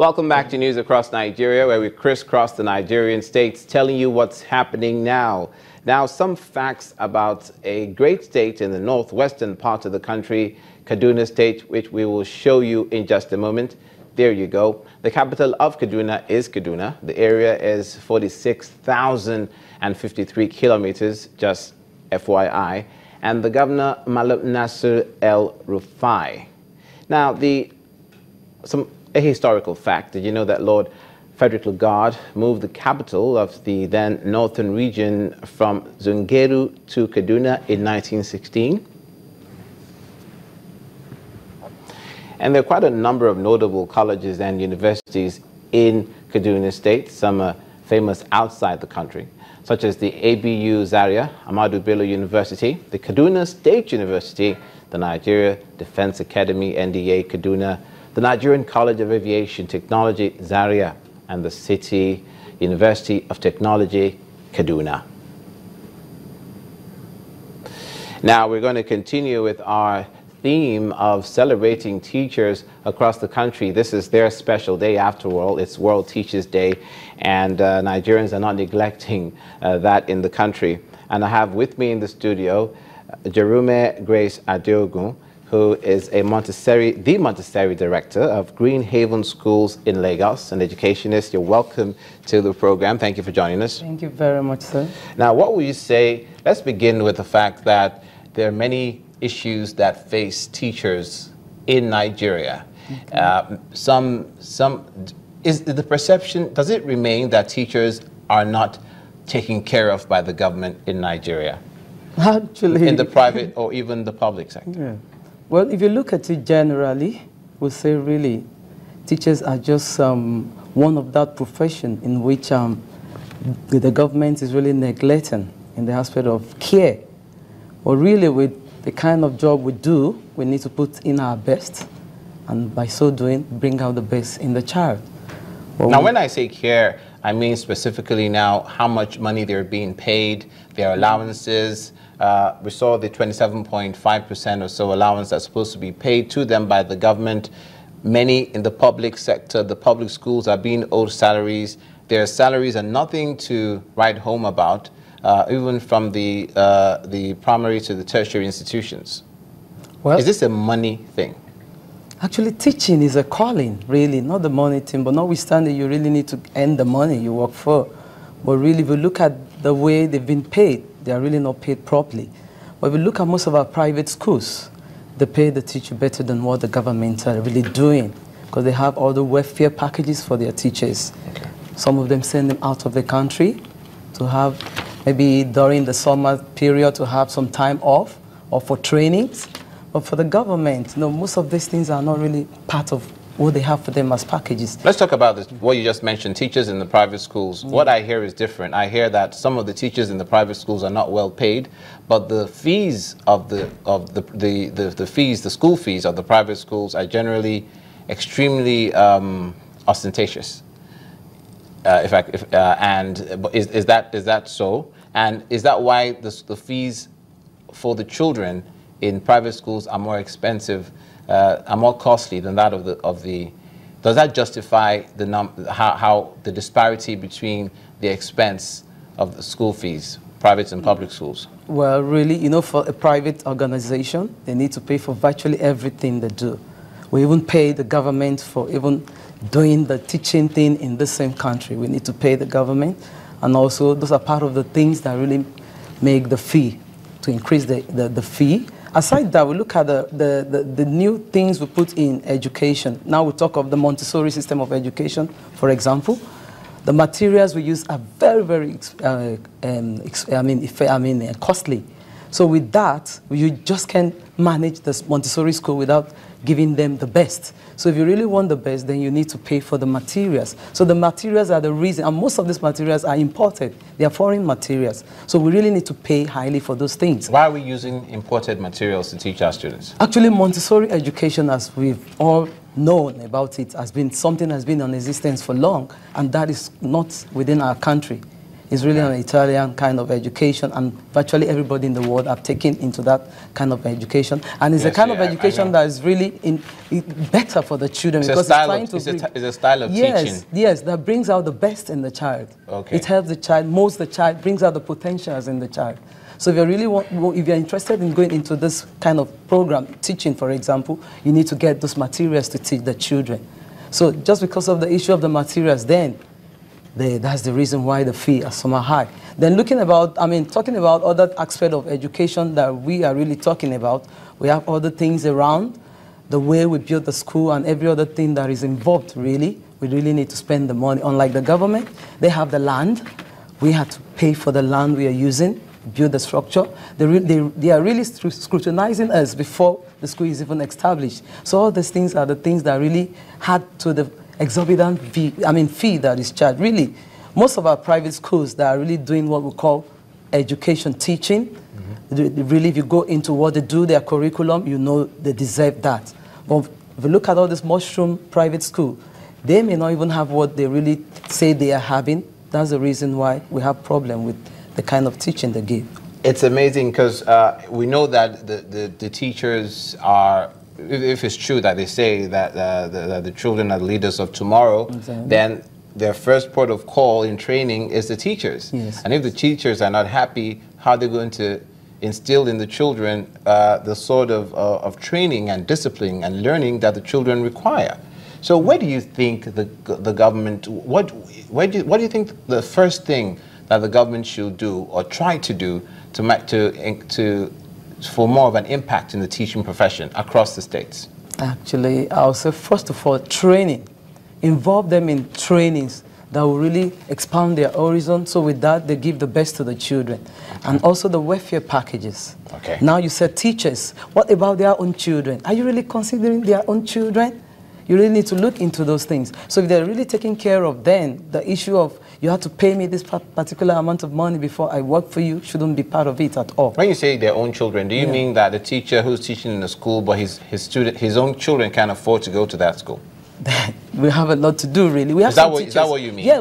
Welcome back to News Across Nigeria, where we crisscross the Nigerian states, telling you what's happening now. Now, some facts about a great state in the northwestern part of the country, Kaduna State, which we will show you in just a moment. There you go. The capital of Kaduna is Kaduna. The area is 46,053 kilometers, just FYI. And the governor, Malam Nasir El-Rufai. Now, a historical fact. Did you know that Lord Frederick Lugard moved the capital of the then northern region from Zungeru to Kaduna in 1916? And there are quite a number of notable colleges and universities in Kaduna State. Some are famous outside the country, such as the ABU Zaria, Ahmadu Bello University, the Kaduna State University, the Nigeria Defense Academy, NDA Kaduna, the Nigerian College of Aviation Technology, Zaria, and the City University of Technology, Kaduna. Now we're going to continue with our theme of celebrating teachers across the country. This is their special day after all. It's World Teachers Day, and Nigerians are not neglecting that in the country. And I have with me in the studio Jerume Grace Adeogun, who is the Montessori Director of Green Haven Schools in Lagos, an educationist. You're welcome to the program. Thank you for joining us. Thank you very much, sir. Now, what would you say, let's begin with the fact that there are many issues that face teachers in Nigeria. Okay. Is the perception, does it remain that teachers are not taken care of by the government in Nigeria? Actually, in the private or even the public sector? Yeah. Well, if you look at it generally, we'll say really, teachers are just one of that profession in which the government is really neglecting in the aspect of care. But really, with the kind of job we do, we need to put in our best, and by so doing, bring out the best in the child. Well, now, when I say care, I mean specifically now how much money they're being paid, their allowances. We saw the 27.5% or so allowance that's supposed to be paid to them by the government. Many in the public sector, the public schools are being owed salaries. Their salaries are nothing to write home about, even from the primary to the tertiary institutions. Well, is this a money thing? Actually, teaching is a calling, really, not the money thing. But notwithstanding, you really need to earn the money you work for. But really, if you look at the way they've been paid, they are really not paid properly. But if you look at most of our private schools, they pay the teacher better than what the government are really doing, because they have all the welfare packages for their teachers. Okay. Some of them send them out of the country to have, maybe during the summer period, to have some time off or for trainings. But for the government, most of these things are not really part of what they have for them as packages. Let's talk about this, what you just mentioned, teachers in the private schools. What I hear is different. I hear that some of the teachers in the private schools are not well paid, but the fees of the school fees of the private schools are generally extremely ostentatious. Is that so? And is that why the fees for the children in private schools are more expensive, are more costly than that of the? Does that justify how the disparity between the expense of the school fees, private and public schools? Well, really, for a private organization, they need to pay for virtually everything they do. We even pay the government for even doing the teaching thing in the same country. We need to pay the government, and also those are part of the things that really make the fee, to increase the fee. Aside that, we look at the new things we put in education. Now we talk of the Montessori system of education, for example. The materials we use are very, very costly. So with that, you just can't manage the Montessori school without giving them the best. So if you really want the best, then you need to pay for the materials. So the materials are the reason, and most of these materials are imported. They are foreign materials. So we really need to pay highly for those things. Why are we using imported materials to teach our students? Actually, Montessori education, as we've all known about it, has been something that's been in existence for long, and that is not within our country. It's really an Italian kind of education, and virtually everybody in the world have taken into that kind of education. And it's a kind of education that is really better for the children, because it's trying to it's a style of teaching. Yes, that brings out the best in the child. Okay. It helps the child, molds the child, brings out the potentials in the child. So if you really if you're interested in going into this kind of program, teaching, for example, you need to get those materials to teach the children. So just because of the issue of the materials, then that's the reason why the fee is so high. Then talking about other aspects of education that we are really talking about, we have other things around, the way we build the school and every other thing that is involved, really. We really need to spend the money. Unlike the government, they have the land. We have to pay for the land we are using, build the structure. They are really scrutinizing us before the school is even established. So all these things are the things that really add to the exorbitant fee that is charged. Really, most of our private schools that are really doing what we call education teaching, really, if you go into what they do, their curriculum, you know they deserve that. But if you look at all this mushroom private school, they may not even have what they really say they are having. That's the reason why we have problem with the kind of teaching they give. It's amazing because we know that the teachers are, if it's true that they say that the children are the leaders of tomorrow, then their first port of call in training is the teachers. Yes. And if the teachers are not happy, how are they going to instill in the children the sort of training and discipline and learning that the children require? So where do you think the government, what do you think the first thing that the government should do or try to do for more of an impact in the teaching profession across the states? Actually, I'll say first of all, training. Involve them in trainings that will really expand their horizon. So with that, they give the best to the children. And also the welfare packages. Okay. Now you said teachers. What about their own children? Are you really considering their own children? You really need to look into those things. So if they're really taking care of them, the issue of you have to pay me this particular amount of money before I work for you shouldn't be part of it at all. When you say their own children, do you mean that the teacher who's teaching in the school, but his own children can't afford to go to that school? We have a lot to do, really. We have is that what you mean? Yeah.